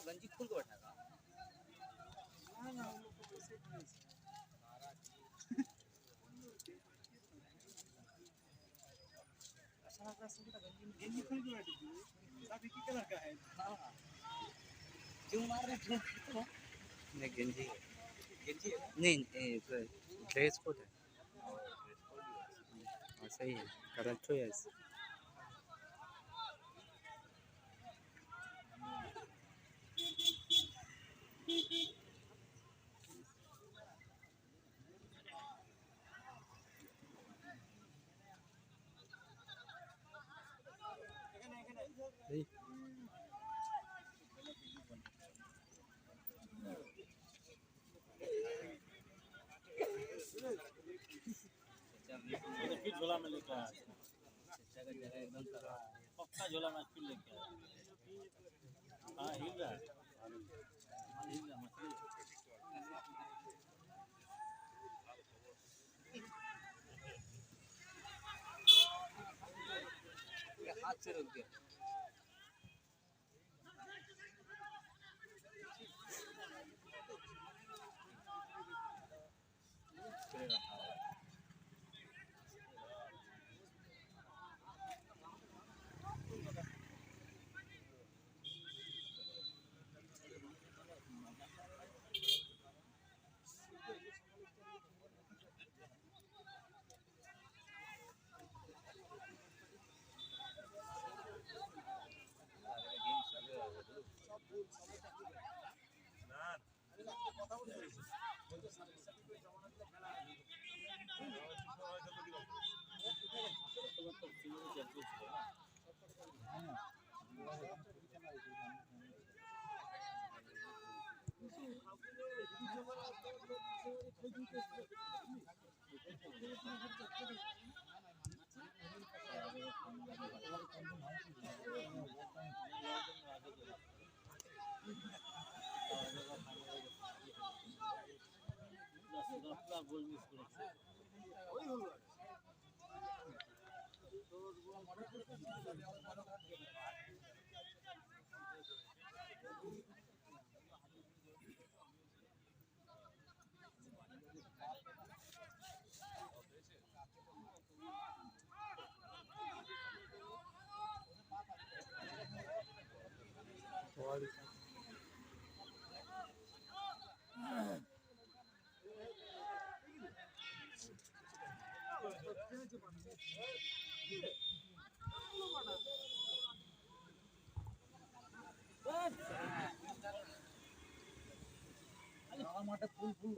गंजी खोल के बैठा था गंजी खोल के बैठी थी सब एक ही कलर का है क्यों मार रहे थे नहीं गंजी गंजी नहीं ड्रेस कोड है सही है करेक्ट है फिर झोला में लेके आया पक्का झोला में फिर लेके आया हाँ हिल रहा है हिल रहा मछली हाथ से रोक दिया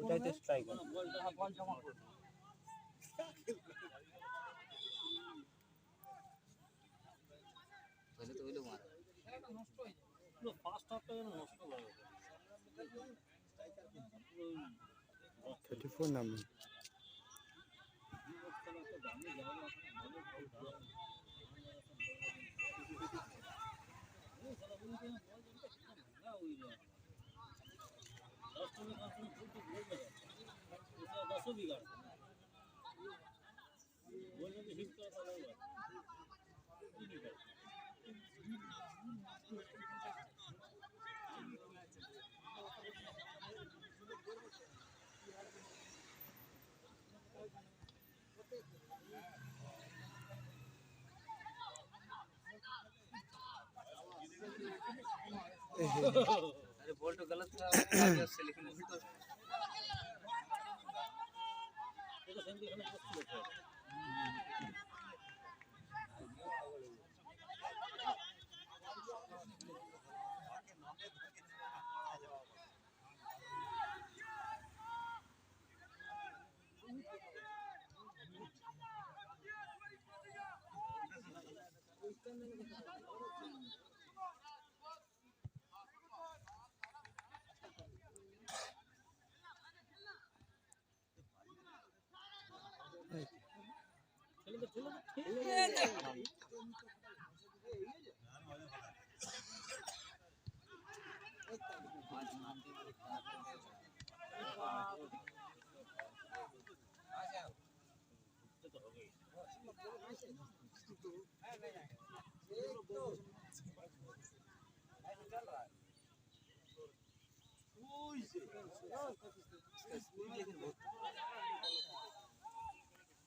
ওটাই তো স্ট্রাইকার पहले तो वही लोग मारा फास्ट हाफ पे नষ্ট हो गया 34 number अरे बॉल तो गलत था उससे लेकिन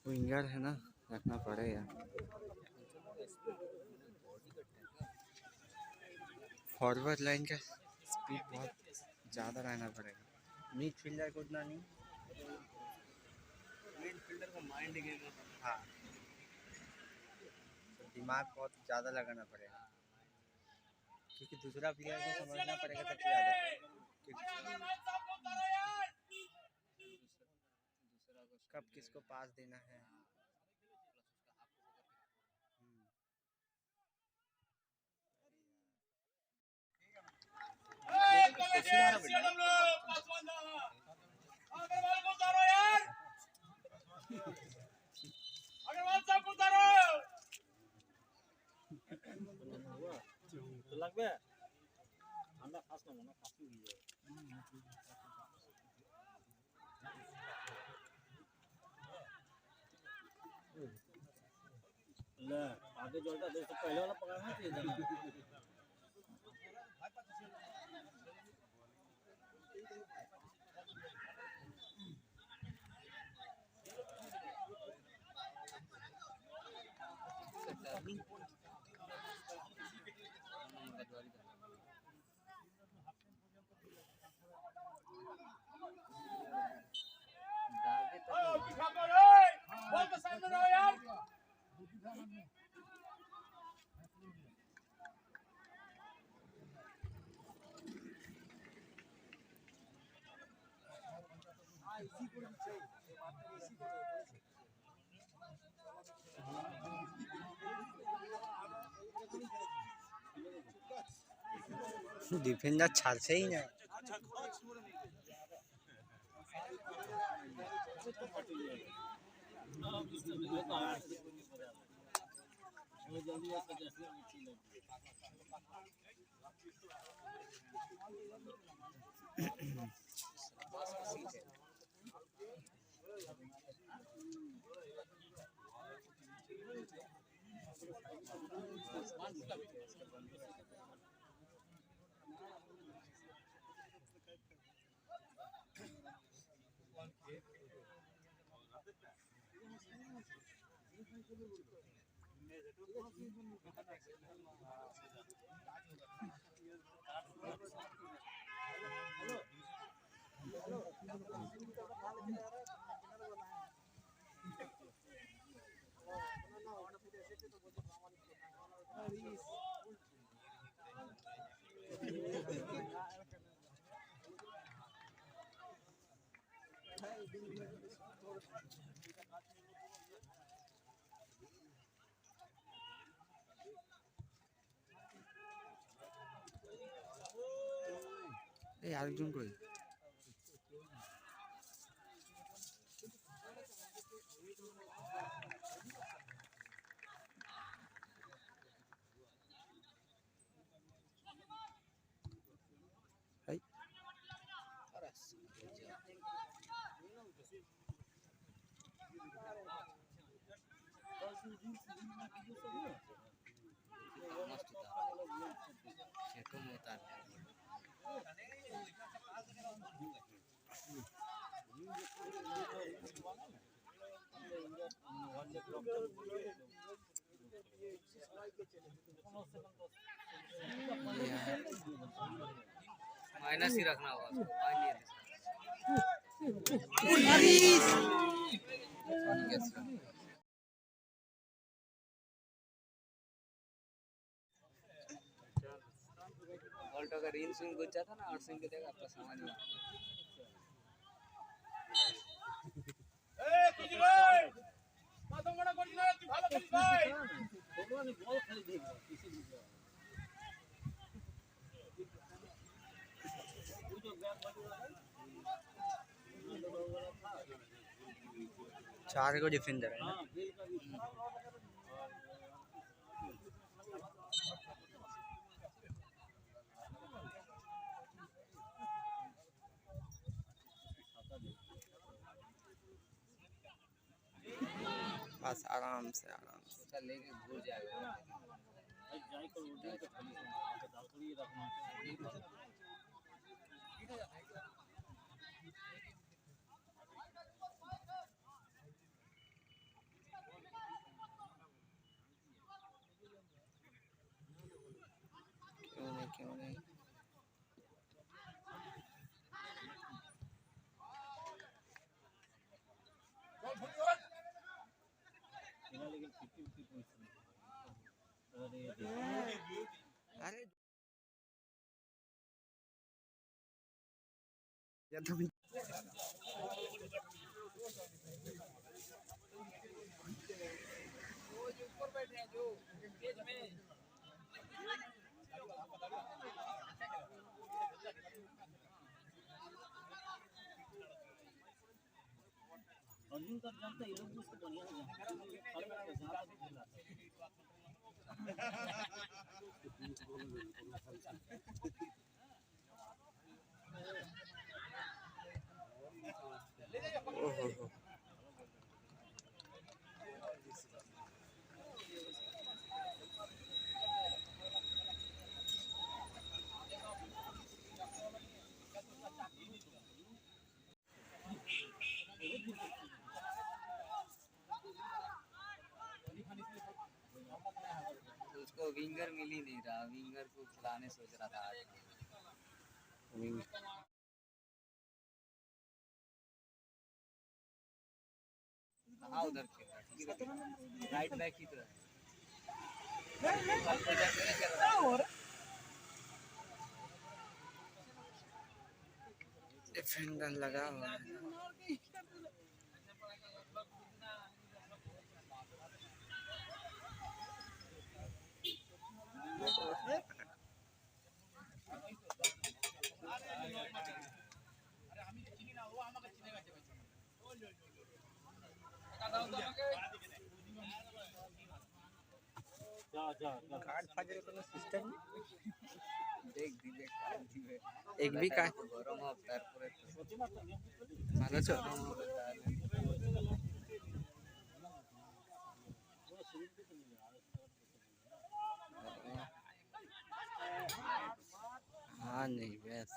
विंगर है ना, रखना पड़ेगा। फॉरवर्ड लाइन का स्पीड बहुत ज़्यादा रहना पड़ेगा। मिड फील्डर को उतना नहीं, मिड फील्डर का माइंड गेम है। हाँ, तो दिमाग बहुत ज़्यादा लगाना पड़ेगा, क्योंकि दूसरा प्लेयर को समझना पड़ेगा सबसे ज़्यादा। कब किसको पास देना है। तो लगबे ठंडा खास ना मना काफी हुई है। ले आगे जोड़ता दे तो पहले वाला पकड़ना चाहिए था। डिफेंडर छाड़ছে ही ना। এই আরেকজন কই? এই माइनस ही रखना होगा उसको, पानी नहीं बॉल्ट अगर इन स्विंग घुस जाता ना, आउट स्विंग के देगा तो समझ में चार को डिफेंडर है ना। बस आराम से सोचा लेके घूर जाएगा जाए कर उड़े तो खाली से दाल करी रखना क्यों नहीं लेकिन 50-50 अरे या तो ऊपर बैठे हैं जो स्टेज में अर्जुन का जानता ये लोग उसको बढ़िया से जानते खड़े खड़े जहाँ तक खेला ओहो उसको विंगर मिल ही नहीं रहा विंगर को खिलाने सोच रहा था आज हाँ उधर राइट बैक की तरह डिफेंडर लगा हुआ है कार्ड फाजे কোনো সিস্টেম देख दिए एक भी का गरम हो তারপরে ভালো আছো हाँ नहीं बस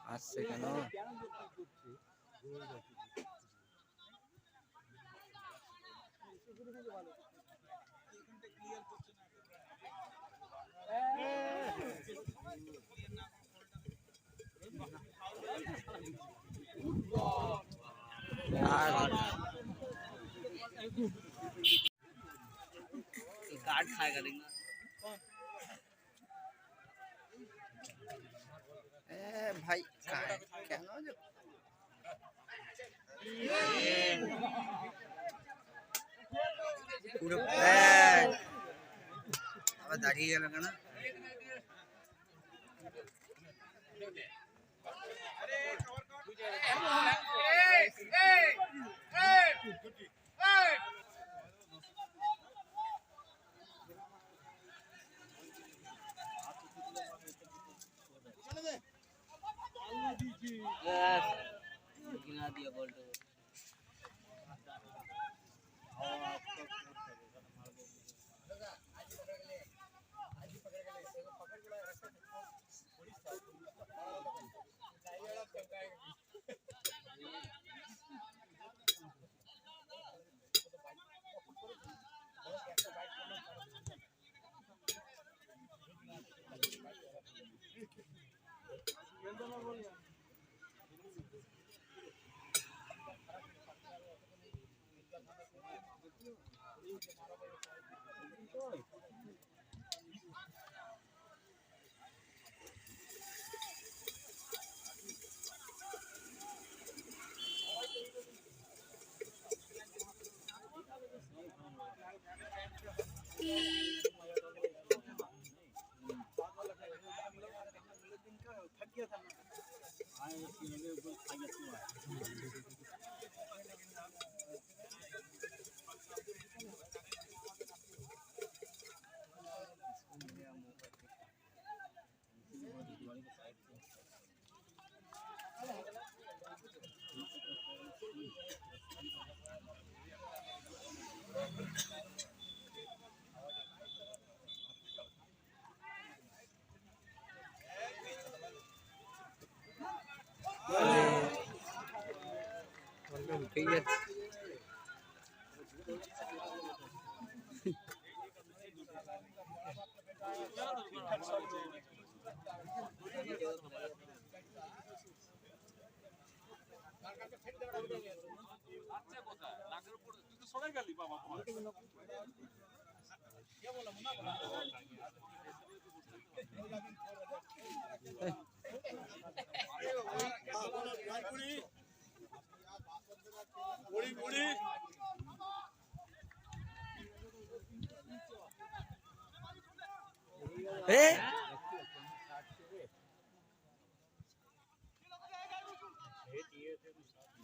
आज से क्या ना कार्ड खाएगा देखना ए भाई क्या ना जो पूरा पैर अब दाढ़ी लगा ना गिना दिया बॉल तो ঠিক আছে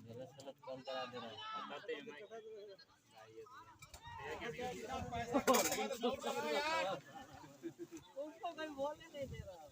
गलत गलत कॉल करा दे रहा है उसको कोई बोलने नहीं दे रहा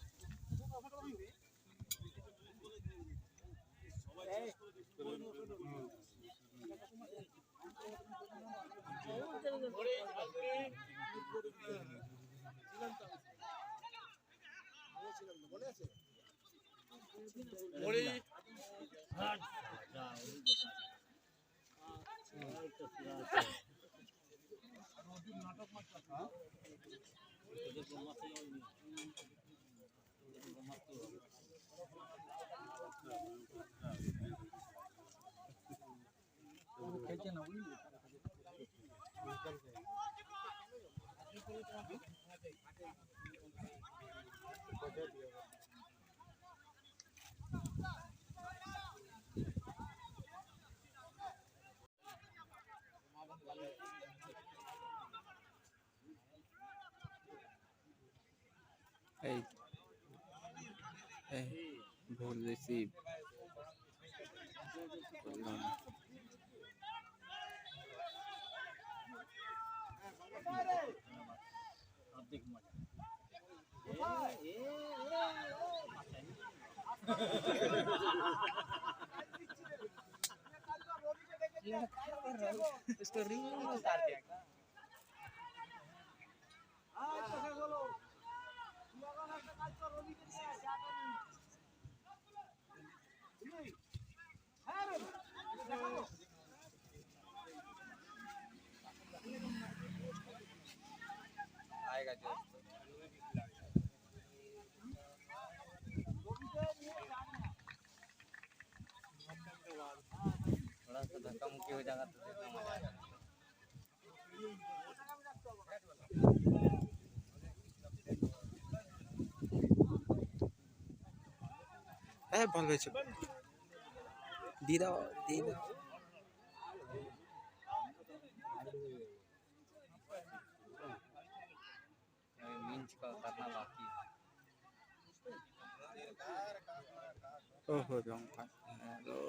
ভুল রিসিভ করলাম इसको रिंग में उतार दिया आएगा जो थोड़ा सा धक्का मुक्की हो जाएगा तो देखना मजा आएगा বল হয়েছে দিয়ে দাও मिंच का करना बाकी है ओहो लंका हेलो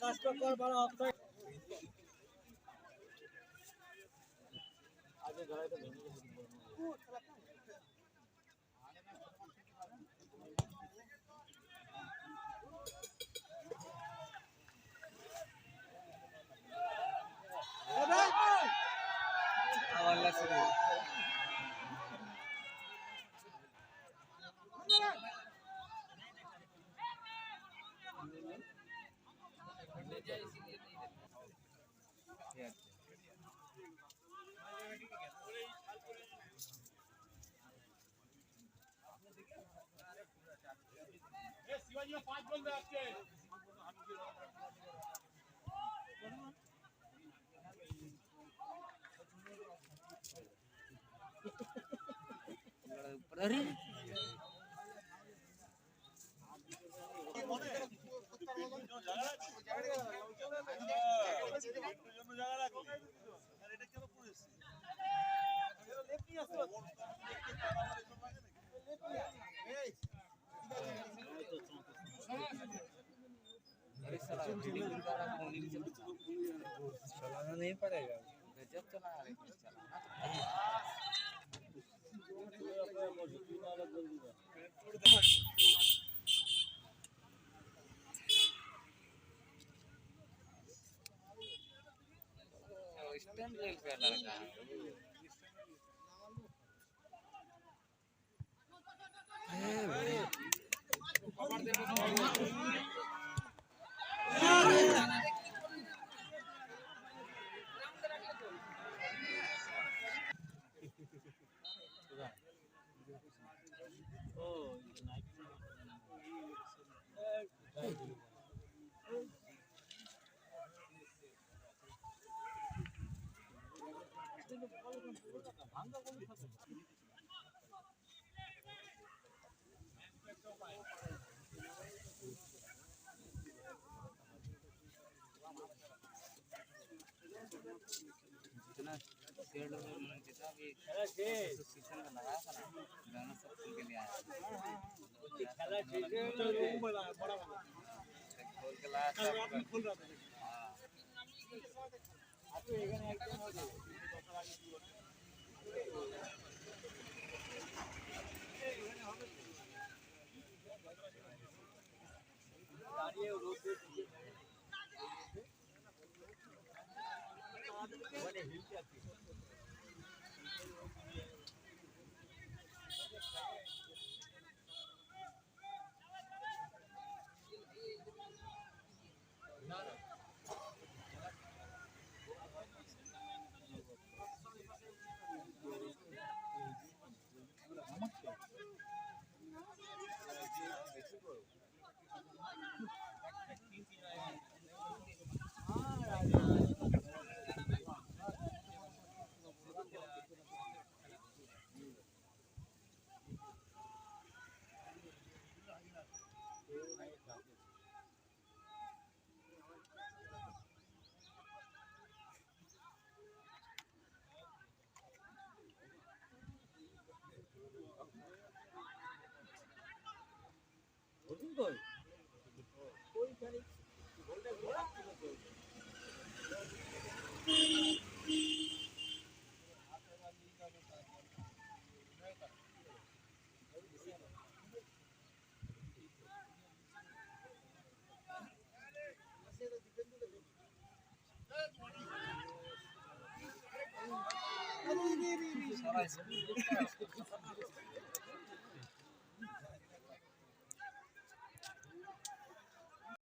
কাজটা কর বড় অফসাইড আগে গড়াইতে ভেঙে গেছে वाला शुरू ले जाए इसीलिए शेयर ऊपर अरे अरे साला बिल्डिंग का फोन ही नहीं चलता चलाना नहीं पड़ेगा। गजब चला रहे हैं चलाना तो स्टैंड रेल पे लड़का जितना शेड में जितना भी सीजन में लगाया था ना गाना सब खुल के लिए आया खोल के लाया था